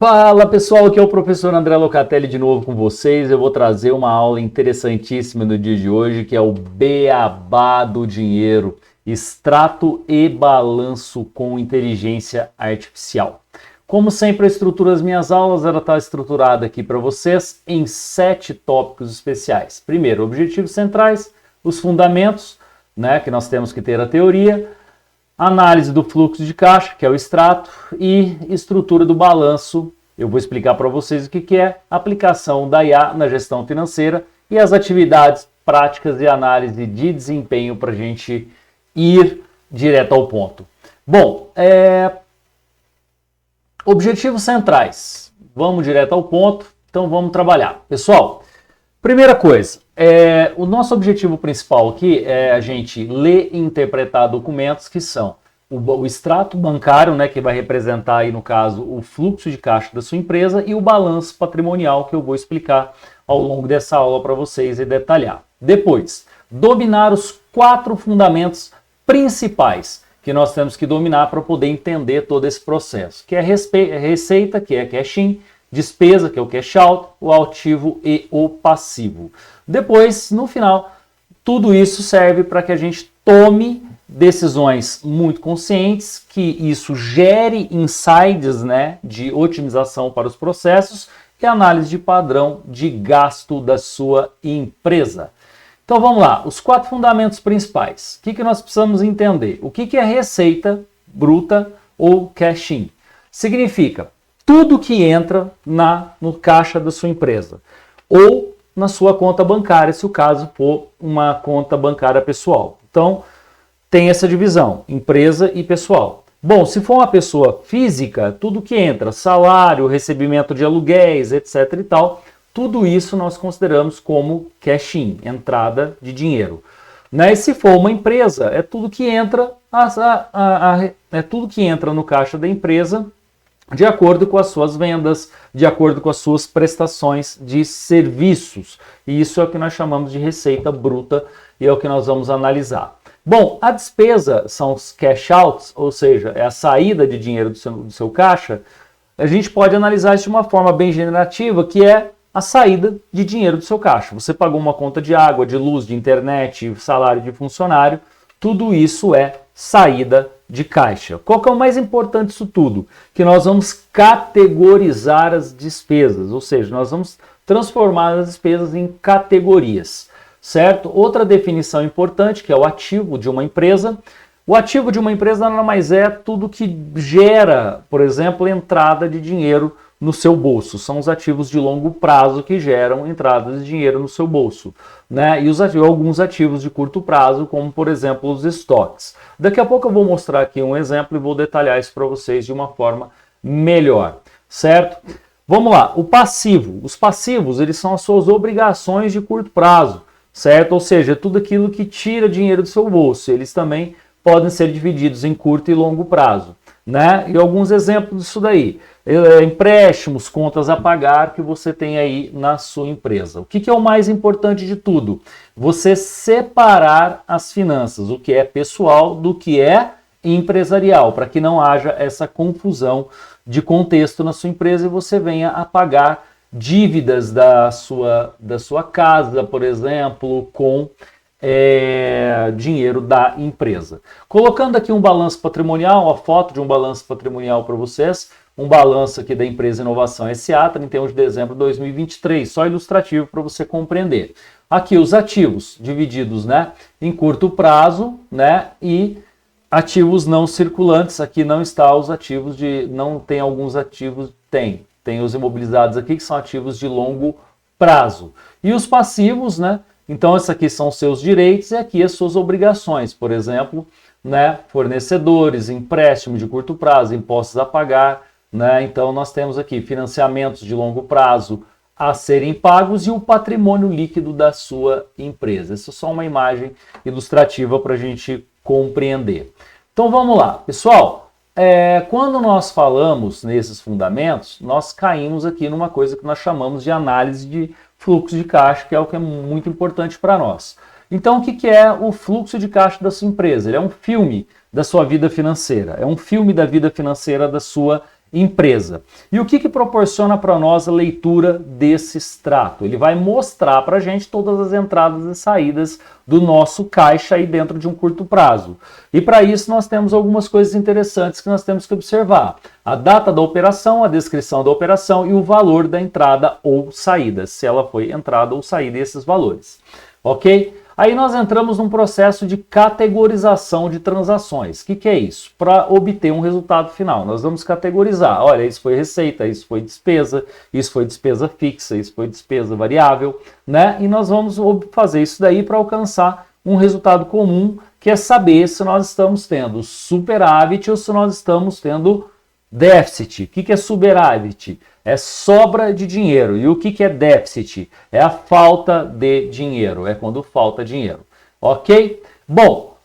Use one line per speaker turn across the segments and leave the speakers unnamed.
Fala pessoal, aqui é o professor André Locatelli de novo com vocês. Eu vou trazer uma aula interessantíssima no dia de hoje, que é o beabá do dinheiro, extrato e balanço com inteligência artificial. Como sempre, a estrutura das minhas aulas está estruturada aqui para vocês em 7 tópicos especiais. Primeiro, objetivos centrais, os fundamentos, que nós temos que ter a teoria, análise do fluxo de caixa, que é o extrato, e estrutura do balanço. Eu vou explicar para vocês o que é aplicação da IA na gestão financeira e as atividades práticas e análise de desempenho para a gente ir direto ao ponto. Bom, objetivos centrais. Vamos direto ao ponto, então vamos trabalhar. Pessoal, primeira coisa, o nosso objetivo principal aqui é a gente ler e interpretar documentos que são o extrato bancário, que vai representar aí no caso o fluxo de caixa da sua empresa, e o balanço patrimonial, que eu vou explicar ao longo dessa aula para vocês e detalhar. Depois, dominar os 4 fundamentos principais que nós temos que dominar para poder entender todo esse processo, que é receita, que é cash-in, despesa, que é o cash out, o ativo e o passivo. Depois, no final, tudo isso serve para que a gente tome decisões muito conscientes, que isso gere insights, de otimização para os processos e análise de padrão de gasto da sua empresa. Então vamos lá, os 4 fundamentos principais. O que nós precisamos entender? O que é receita bruta ou cash-in? Significa tudo que entra no caixa da sua empresa ou na sua conta bancária, se o caso for uma conta bancária pessoal. Então, tem essa divisão, empresa e pessoal. Bom, se for uma pessoa física, tudo que entra, salário, recebimento de aluguéis, etc. e tal, tudo isso nós consideramos como cash-in, entrada de dinheiro. E se for uma empresa, é tudo que entra, tudo que entra no caixa da empresa, de acordo com as suas vendas, de acordo com as suas prestações de serviços. E isso é o que nós chamamos de receita bruta e é o que nós vamos analisar. Bom, a despesa são os cash outs, ou seja, é a saída de dinheiro do seu caixa. A gente pode analisar isso de uma forma bem generativa, que é a saída de dinheiro do seu caixa. Você pagou uma conta de água, de luz, de internet, salário de funcionário, tudo isso é saída de caixa. Qual que é o mais importante disso tudo? Que nós vamos categorizar as despesas, ou seja, nós vamos transformar as despesas em categorias, certo? Outra definição importante, que é o ativo de uma empresa. O ativo de uma empresa nada mais é tudo que gera, por exemplo, entrada de dinheiro no seu bolso. São os ativos de longo prazo que geram entradas de dinheiro no seu bolso. E alguns ativos de curto prazo, como por exemplo os estoques. Daqui a pouco eu vou mostrar aqui um exemplo e vou detalhar isso para vocês de uma forma melhor, certo? Vamos lá, o passivo. Os passivos, eles são as suas obrigações de curto prazo, certo? Ou seja, tudo aquilo que tira dinheiro do seu bolso. Eles também podem ser divididos em curto e longo prazo. E alguns exemplos disso daí. Empréstimos, contas a pagar que você tem aí na sua empresa. O que é o mais importante de tudo? Você separar as finanças, o que é pessoal do que é empresarial, para que não haja essa confusão de contexto na sua empresa e você venha a pagar dívidas da sua casa, por exemplo, com dinheiro da empresa. Colocando aqui um balanço patrimonial, a foto de um balanço patrimonial para vocês, um balanço aqui da empresa Inovação S.A., 31 de dezembro de 2023, só ilustrativo para você compreender. Aqui os ativos divididos em curto prazo e ativos não circulantes. Aqui não está os ativos não tem alguns ativos, tem os imobilizados aqui que são ativos de longo prazo. E os passivos, então, esses aqui são os seus direitos e aqui as suas obrigações, por exemplo, fornecedores, empréstimos de curto prazo, impostos a pagar, Então, nós temos aqui financiamentos de longo prazo a serem pagos e o patrimônio líquido da sua empresa. Essa é só uma imagem ilustrativa para a gente compreender. Então, vamos lá. Pessoal, quando nós falamos nesses fundamentos, nós caímos aqui numa coisa que nós chamamos de análise de fluxo de caixa, que é o que é muito importante para nós. Então, o que é o fluxo de caixa da sua empresa? Ele é um filme da sua vida financeira, é um filme da vida financeira da sua empresa. E o que proporciona para nós a leitura desse extrato? Ele vai mostrar para a gente todas as entradas e saídas do nosso caixa aí dentro de um curto prazo. E para isso nós temos algumas coisas interessantes que nós temos que observar. A data da operação, a descrição da operação e o valor da entrada ou saída, se ela foi entrada ou saída, esses valores. Ok? Aí nós entramos num processo de categorização de transações. O que é isso? Para obter um resultado final, nós vamos categorizar. Olha, isso foi receita, isso foi despesa fixa, isso foi despesa variável, né? E nós vamos fazer isso daí para alcançar um resultado comum, que é saber se nós estamos tendo superávit ou se nós estamos tendo déficit. O que é superávit? É sobra de dinheiro. E o que é déficit? É a falta de dinheiro. É quando falta dinheiro. Ok? Bom,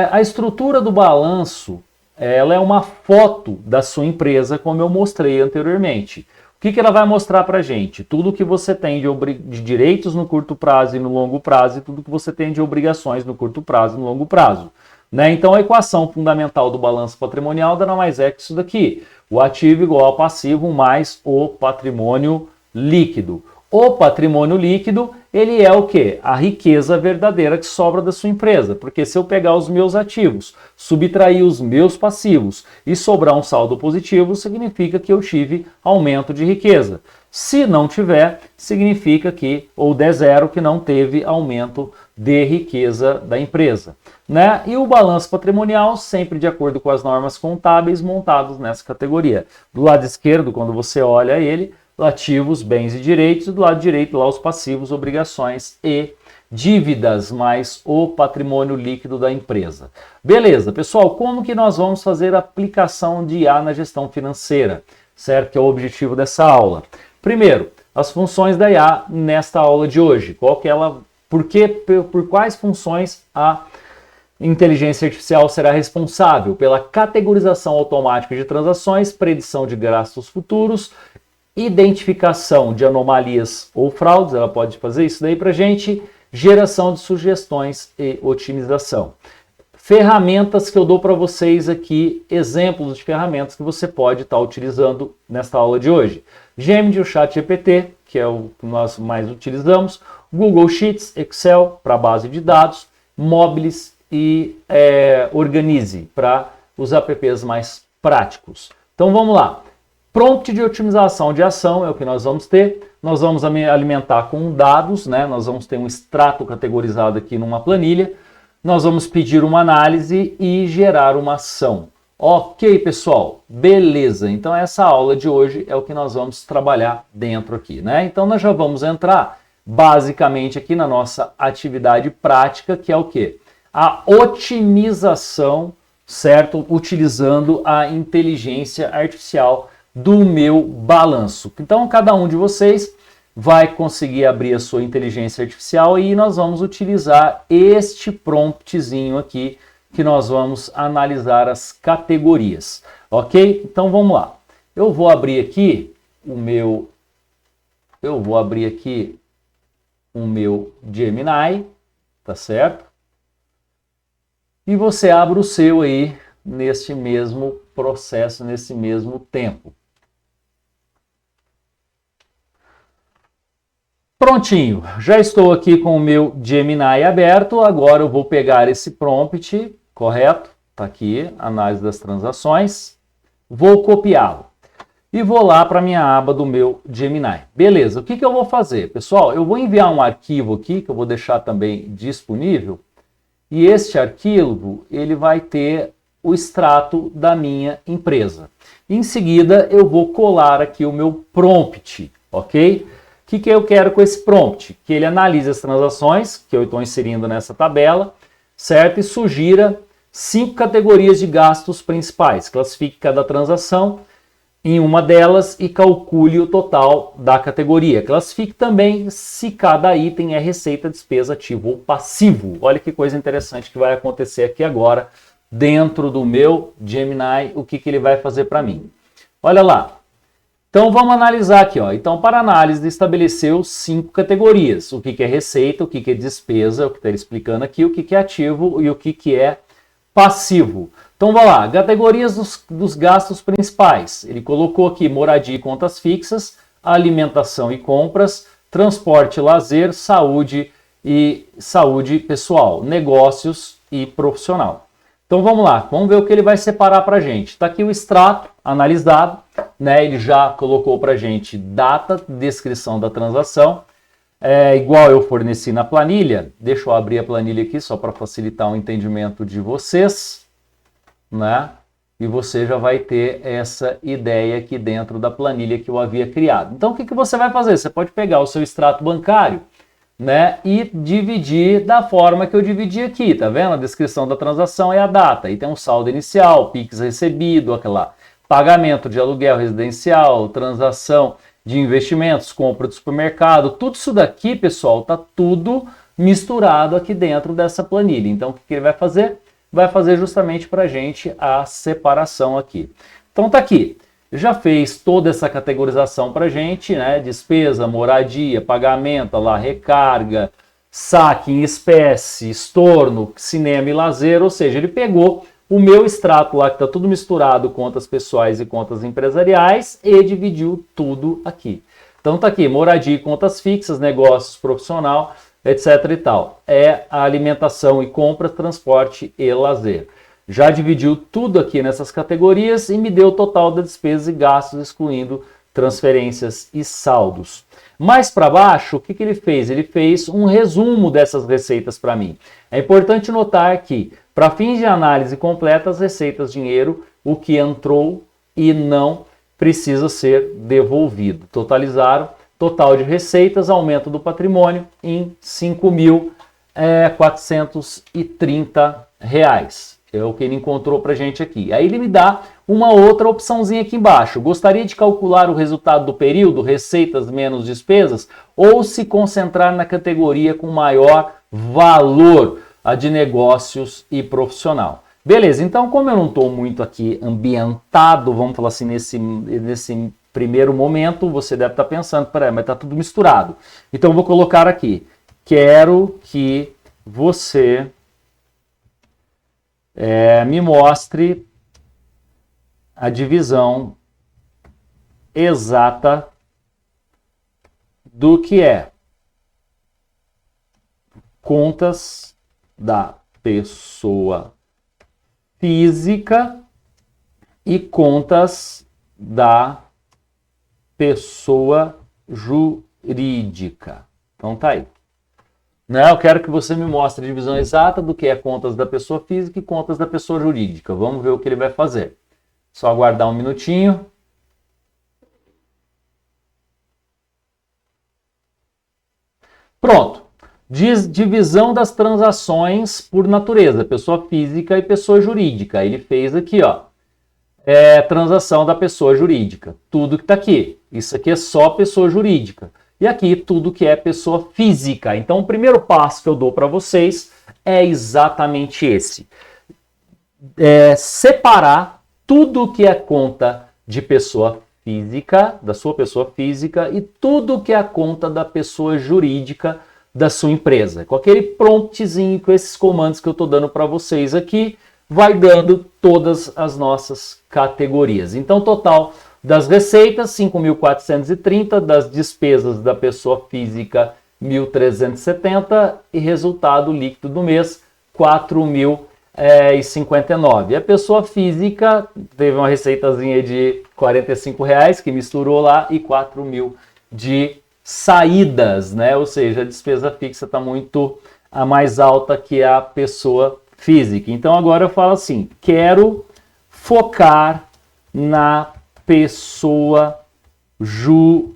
a estrutura do balanço, ela é uma foto da sua empresa, como eu mostrei anteriormente. O que ela vai mostrar para a gente? Tudo que você tem de direitos no curto prazo e no longo prazo, e tudo que você tem de obrigações no curto prazo e no longo prazo. Né? Então, a equação fundamental do balanço patrimonial nada mais é que isso daqui. O ativo igual ao passivo mais o patrimônio líquido. O patrimônio líquido, ele é o quê? A riqueza verdadeira que sobra da sua empresa. Porque se eu pegar os meus ativos, subtrair os meus passivos e sobrar um saldo positivo, significa que eu tive aumento de riqueza. Se não tiver, significa que, ou der zero, que não teve aumento de riqueza da empresa. Né? E o balanço patrimonial, sempre de acordo com as normas contábeis montados nessa categoria. Do lado esquerdo, quando você olha ele, ativos, bens e direitos, e do lado direito lá os passivos, obrigações e dívidas, mais o patrimônio líquido da empresa. Beleza, pessoal, como que nós vamos fazer a aplicação de IA na gestão financeira? Certo? Que é o objetivo dessa aula. Primeiro, as funções da IA nesta aula de hoje. Qual que ela, por quais funções a inteligência artificial será responsável? Pela categorização automática de transações, predição de gastos futuros, identificação de anomalias ou fraudes, ela pode fazer isso daí para a gente, geração de sugestões e otimização. Ferramentas que eu dou para vocês aqui, exemplos de ferramentas que você pode estar utilizando nesta aula de hoje. Gemini, o ChatGPT, que é o que nós mais utilizamos, Google Sheets, Excel para base de dados, Mobilis e Organize para os apps mais práticos. Então vamos lá. Prompt de otimização de ação é o que nós vamos ter. Nós vamos alimentar com dados, né? Nós vamos ter um extrato categorizado aqui numa planilha. Nós vamos pedir uma análise e gerar uma ação. Ok, pessoal? Beleza. Então essa aula de hoje é o que nós vamos trabalhar dentro aqui, né? Então nós já vamos entrar basicamente aqui na nossa atividade prática, que é o quê? A otimização, certo? Utilizando a inteligência artificial do meu balanço. Então, cada um de vocês vai conseguir abrir a sua inteligência artificial e nós vamos utilizar este promptzinho aqui que nós vamos analisar as categorias, ok? Então, vamos lá. Eu vou abrir aqui o meu Gemini, tá certo? E você abre o seu aí neste mesmo processo, nesse mesmo tempo. Prontinho, já estou aqui com o meu Gemini aberto, agora eu vou pegar esse prompt, correto? Está aqui, análise das transações, vou copiá-lo e vou lá para a minha aba do meu Gemini. Beleza, o que eu vou fazer? Pessoal, eu vou enviar um arquivo aqui, que eu vou deixar também disponível, e este arquivo, ele vai ter o extrato da minha empresa. Em seguida, eu vou colar aqui o meu prompt, ok? O que eu quero com esse prompt? Que ele analise as transações que eu estou inserindo nessa tabela, certo? E sugira 5 categorias de gastos principais. Classifique cada transação em uma delas e calcule o total da categoria. Classifique também se cada item é receita, despesa, ativo ou passivo. Olha que coisa interessante que vai acontecer aqui agora dentro do meu Gemini, o que ele vai fazer para mim. Olha lá. Então vamos analisar aqui, ó. Então, para análise, estabeleceu 5 categorias. O que é receita, o que é despesa, o que está explicando aqui, o que é ativo e o que é passivo. Então, vamos lá, categorias dos gastos principais. Ele colocou aqui moradia e contas fixas, alimentação e compras, transporte e lazer, saúde pessoal, negócios e profissional. Então vamos lá, vamos ver o que ele vai separar para a gente. Está aqui o extrato analisado, né? Ele já colocou para a gente data, descrição da transação, igual eu forneci na planilha. Deixa eu abrir a planilha aqui só para facilitar o entendimento de vocês, né? E você já vai ter essa ideia aqui dentro da planilha que eu havia criado. Então o que você vai fazer? Você pode pegar o seu extrato bancário, né, e dividir da forma que eu dividi aqui, tá vendo? A descrição da transação é a data, aí tem um saldo inicial, Pix recebido, aquela pagamento de aluguel residencial, transação de investimentos, compra do supermercado, tudo isso daqui, pessoal, tá tudo misturado aqui dentro dessa planilha. Então, o que ele vai fazer? Vai fazer justamente para a gente a separação aqui. Então, tá aqui. Já fez toda essa categorização para a gente, né? Despesa, moradia, pagamento, lá, recarga, saque em espécie, estorno, cinema e lazer, ou seja, ele pegou o meu extrato lá que está tudo misturado, contas pessoais e contas empresariais, e dividiu tudo aqui. Então tá aqui, moradia e contas fixas, negócios, profissional, etc e tal. É a alimentação e compras, transporte e lazer. Já dividiu tudo aqui nessas categorias e me deu o total das despesas e gastos, excluindo transferências e saldos. Mais para baixo, o que ele fez? Ele fez um resumo dessas receitas para mim. É importante notar que, para fins de análise completa, as receitas dinheiro, o que entrou e não precisa ser devolvido. Totalizaram total de receitas, aumento do patrimônio em R$ 5.430. É o que ele encontrou para a gente aqui. Aí ele me dá uma outra opçãozinha aqui embaixo. Gostaria de calcular o resultado do período, receitas menos despesas, ou se concentrar na categoria com maior valor, a de negócios e profissional. Beleza, então como eu não estou muito aqui ambientado, vamos falar assim, nesse primeiro momento, você deve estar pensando, peraí, mas está tudo misturado. Então eu vou colocar aqui, quero que você me mostre a divisão exata do que é contas da pessoa física e contas da pessoa jurídica. Então tá aí. Né? Eu quero que você me mostre a divisão exata do que é contas da pessoa física e contas da pessoa jurídica. Vamos ver o que ele vai fazer. Só aguardar um minutinho. Pronto. Divisão das transações por natureza, pessoa física e pessoa jurídica. Ele fez aqui, ó. Transação da pessoa jurídica. Tudo que está aqui. Isso aqui é só pessoa jurídica. E aqui tudo que é pessoa física. Então o primeiro passo que eu dou para vocês é exatamente esse. Separar tudo que é conta de pessoa física, da sua pessoa física, e tudo que é a conta da pessoa jurídica da sua empresa. Com aquele promptzinho, com esses comandos que eu estou dando para vocês aqui, vai dando todas as nossas categorias. Então, total das receitas, 5.430, das despesas da pessoa física, 1.370, e resultado líquido do mês, 4.059. A pessoa física teve uma receitazinha de R$45, que misturou lá, e 4.000 de saídas, né? Ou seja, a despesa fixa está muito a mais alta que a pessoa física. Então agora eu falo assim, quero focar na pessoa jurídica,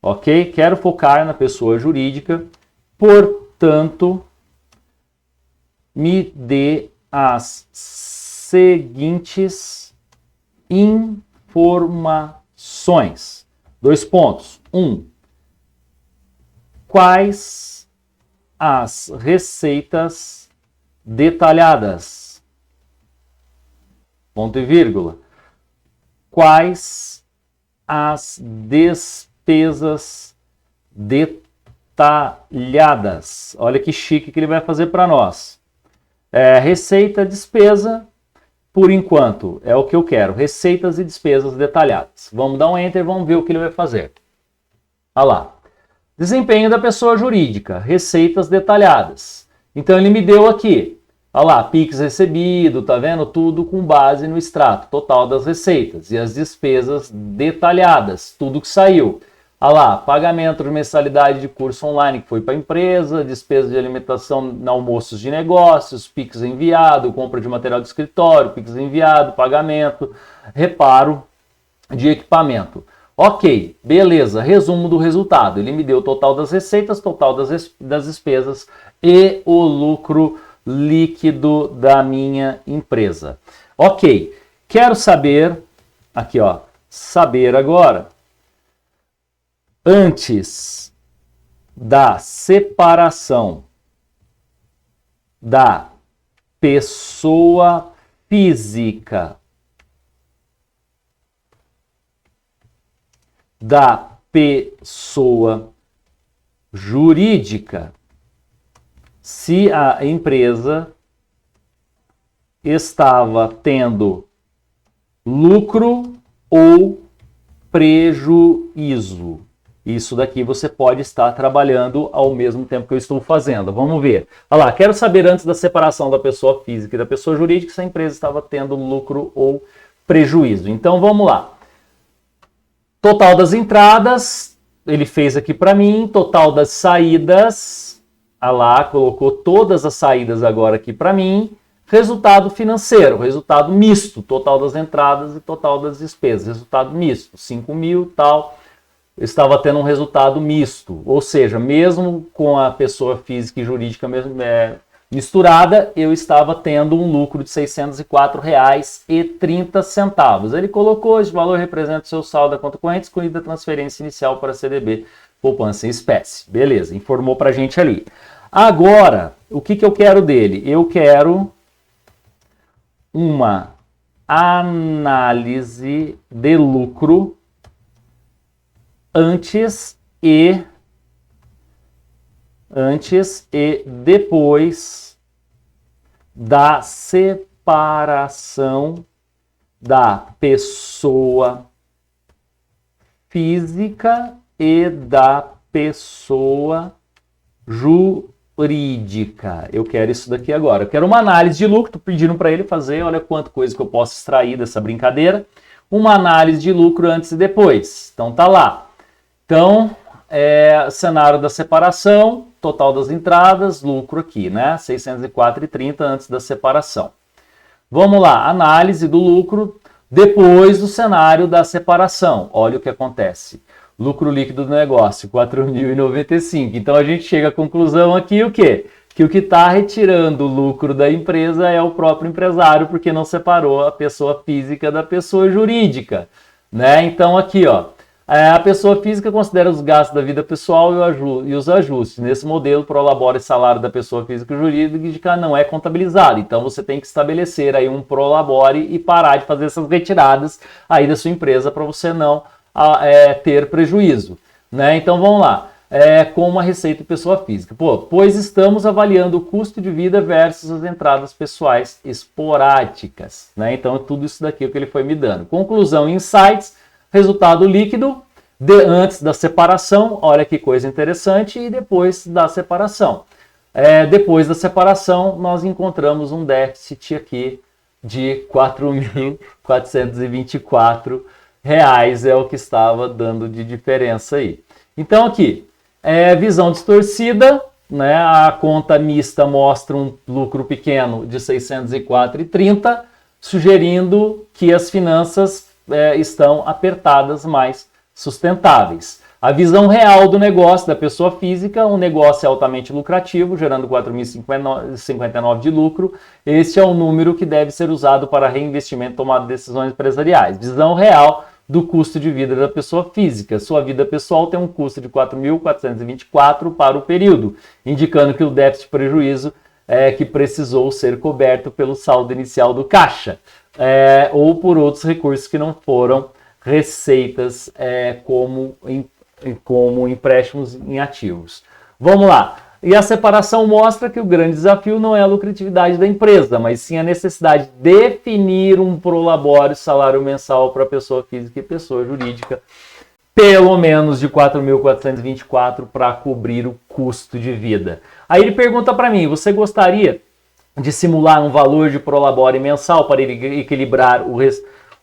ok? Quero focar na pessoa jurídica, portanto, me dê as seguintes informações. 2 pontos. 1. Quais as receitas detalhadas? Ponto e vírgula. Quais as despesas detalhadas? Olha que chique que ele vai fazer para nós. Receita, despesa, por enquanto, é o que eu quero. Receitas e despesas detalhadas. Vamos dar um Enter, vamos ver o que ele vai fazer. Olha lá. Desempenho da pessoa jurídica, receitas detalhadas. Então ele me deu aqui, olha lá, Pix recebido, tá vendo? Tudo com base no extrato total das receitas e as despesas detalhadas, tudo que saiu. Olha lá, pagamento de mensalidade de curso online que foi para a empresa, despesa de alimentação em almoços de negócios, Pix enviado, compra de material de escritório, Pix enviado, pagamento, reparo de equipamento. Ok, beleza, resumo do resultado. Ele me deu o total das receitas, total das despesas e o lucro líquido da minha empresa. Ok, quero saber, aqui ó, saber agora, antes da separação da pessoa física da pessoa jurídica, se a empresa estava tendo lucro ou prejuízo. Isso daqui você pode estar trabalhando ao mesmo tempo que eu estou fazendo. Vamos ver. Olha lá, quero saber antes da separação da pessoa física e da pessoa jurídica se a empresa estava tendo lucro ou prejuízo. Então vamos lá. Total das entradas, ele fez aqui para mim. Total das saídas, olha lá, colocou todas as saídas agora aqui para mim. Resultado financeiro, resultado misto, total das entradas e total das despesas. Resultado misto, 5 mil, tal. Eu estava tendo um resultado misto, ou seja, mesmo com a pessoa física e jurídica mesmo, misturada, eu estava tendo um lucro de R$ 604,30. Ele colocou: esse valor representa o seu saldo da conta corrente, excluída a transferência inicial para CDB, poupança em espécie. Beleza, informou para a gente ali. Agora, o que eu quero dele? Eu quero uma análise de lucro antes e depois da separação da pessoa física e da pessoa jurídica. Eu quero isso daqui agora. Eu quero uma análise de lucro. Estou pedindo para ele fazer. Olha quanta coisa que eu posso extrair dessa brincadeira. Uma análise de lucro antes e depois. Então tá lá. Então, cenário da separação, total das entradas, lucro aqui, né? 604,30 antes da separação. Vamos lá, análise do lucro depois do cenário da separação. Olha o que acontece. Lucro líquido do negócio, 4.095. Então a gente chega à conclusão aqui o quê? Que o que está retirando o lucro da empresa é o próprio empresário, porque não separou a pessoa física da pessoa jurídica, né? Então aqui, ó. A pessoa física considera os gastos da vida pessoal e os ajustes. Nesse modelo, prolabore salário da pessoa física e jurídica não é contabilizado. Então, você tem que estabelecer aí um prolabore e parar de fazer essas retiradas aí da sua empresa para você não ter prejuízo, né? Então, vamos lá. Com uma receita pessoa física. Pois estamos avaliando o custo de vida versus as entradas pessoais esporádicas, né? Então, tudo isso daqui é o que ele foi me dando. Conclusão, insights. Resultado líquido antes da separação, olha que coisa interessante, e depois da separação. Depois da separação, nós encontramos um déficit aqui de R$ 4.424, é o que estava dando de diferença aí. Então aqui, visão distorcida, né? A conta mista mostra um lucro pequeno de R$ 604,30, sugerindo que as finanças estão apertadas, mais sustentáveis. A visão real do negócio da pessoa física, um negócio é altamente lucrativo, gerando 4.059 de lucro. Este é o número que deve ser usado para reinvestimento e tomada de decisões empresariais. Visão real do custo de vida da pessoa física. Sua vida pessoal tem um custo de 4.424 para o período, indicando que o déficit prejuízo que precisou ser coberto pelo saldo inicial do caixa. Ou por outros recursos que não foram receitas como empréstimos em ativos. Vamos lá. E a separação mostra que o grande desafio não é a lucratividade da empresa, mas sim a necessidade de definir um prolabore salário mensal para pessoa física e pessoa jurídica, pelo menos de 4.424 para cobrir o custo de vida. Aí ele pergunta para mim, você gostaria de simular um valor de prolabore mensal para ele equilibrar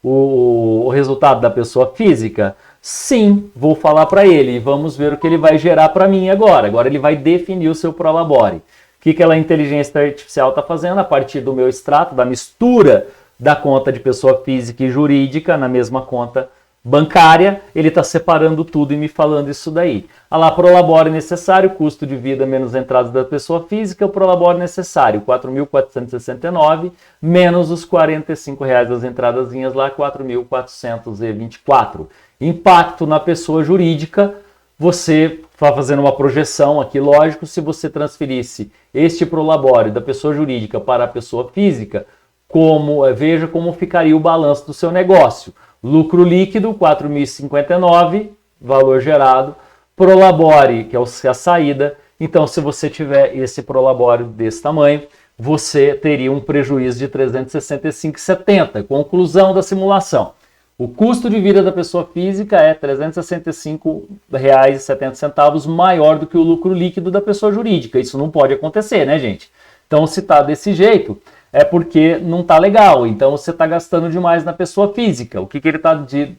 o resultado da pessoa física? Sim, vou falar para ele e vamos ver o que ele vai gerar para mim agora. Agora ele vai definir o seu prolabore. O que aquela inteligência artificial está fazendo? A partir do meu extrato, da mistura da conta de pessoa física e jurídica na mesma conta bancária, ele está separando tudo e me falando isso daí. Olha lá, prolabore necessário, custo de vida menos entradas da pessoa física, o prolabore necessário, 4.469, menos os R$45 das entradazinhas lá, 4.424. Impacto na pessoa jurídica, você está fazendo uma projeção aqui, lógico, se você transferisse este prolabore da pessoa jurídica para a pessoa física, veja como ficaria o balanço do seu negócio. Lucro líquido, 4.059, valor gerado. Prolabore, que é a saída. Então, se você tiver esse prolabore desse tamanho, você teria um prejuízo de 365,70. Conclusão da simulação. O custo de vida da pessoa física é R$ 365,70 maior do que o lucro líquido da pessoa jurídica. Isso não pode acontecer, né, gente? Então, se está desse jeito, é porque não está legal. Então, você está gastando demais na pessoa física. O que ele está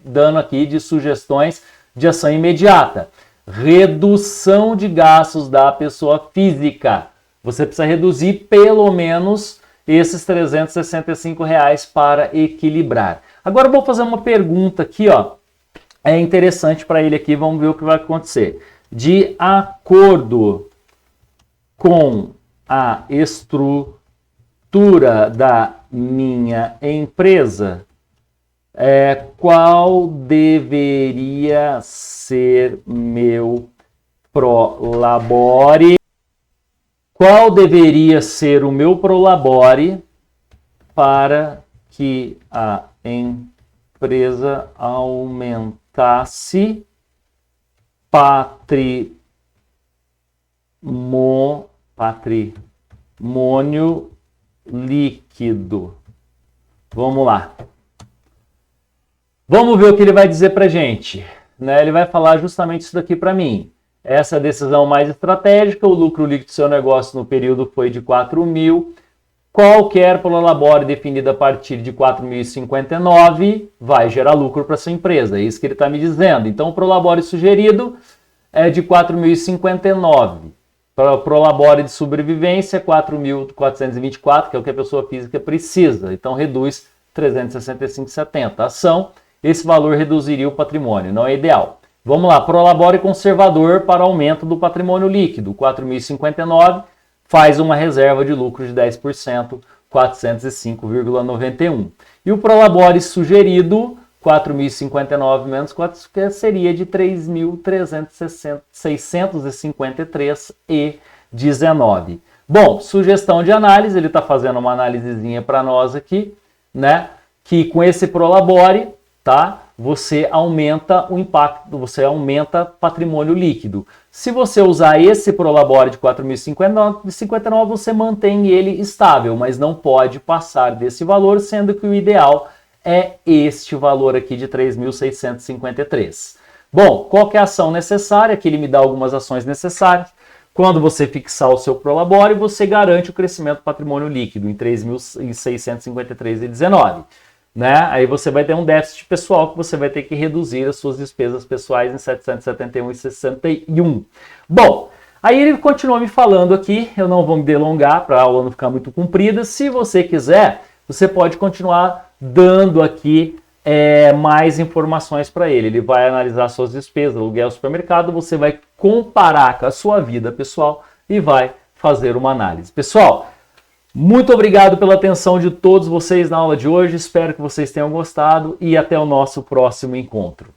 dando aqui de sugestões de ação imediata? Redução de gastos da pessoa física. Você precisa reduzir pelo menos esses R$ 365 para equilibrar. Agora eu vou fazer uma pergunta aqui, ó. É interessante para ele aqui, vamos ver o que vai acontecer. De acordo com a estrutura da minha empresa, qual deveria ser meu prolabore? Qual deveria ser o meu prolabore para que a empresa aumentasse patrimônio líquido? Vamos lá. Vamos ver o que ele vai dizer para a gente. Né? Ele vai falar justamente isso daqui para mim. Essa é a decisão mais estratégica, o lucro líquido do seu negócio no período foi de 4.000. Qualquer prolabore definido a partir de 4.059 vai gerar lucro para sua empresa. É isso que ele está me dizendo. Então, o prolabore sugerido é de 4.059. Para o prolabore de sobrevivência, 4.424, que é o que a pessoa física precisa. Então, reduz 365,70. Ação, esse valor reduziria o patrimônio, não é ideal. Vamos lá, prolabore conservador para aumento do patrimônio líquido, 4.059, faz uma reserva de lucro de 10%, 405,91. E o prolabore sugerido, 4.059 menos 4, que seria de 3.653,19. Bom, sugestão de análise, ele está fazendo uma análisezinha para nós aqui, né? Que com esse prolabore, tá? Você aumenta o impacto, você aumenta patrimônio líquido. Se você usar esse prolabore de 4.059, você mantém ele estável, mas não pode passar desse valor, sendo que o ideal é este valor aqui de 3.653. Bom, qual que é a ação necessária? Aqui ele me dá algumas ações necessárias. Quando você fixar o seu prolabore, você garante o crescimento do patrimônio líquido em 3.653,19. Né? Aí você vai ter um déficit pessoal que você vai ter que reduzir as suas despesas pessoais em 771,61. Bom, aí ele continua me falando aqui, eu não vou me delongar para a aula não ficar muito comprida. Se você quiser, você pode continuar dando aqui mais informações para ele. Ele vai analisar suas despesas, aluguel, supermercado, você vai comparar com a sua vida pessoal e vai fazer uma análise. Pessoal, muito obrigado pela atenção de todos vocês na aula de hoje. Espero que vocês tenham gostado e até o nosso próximo encontro.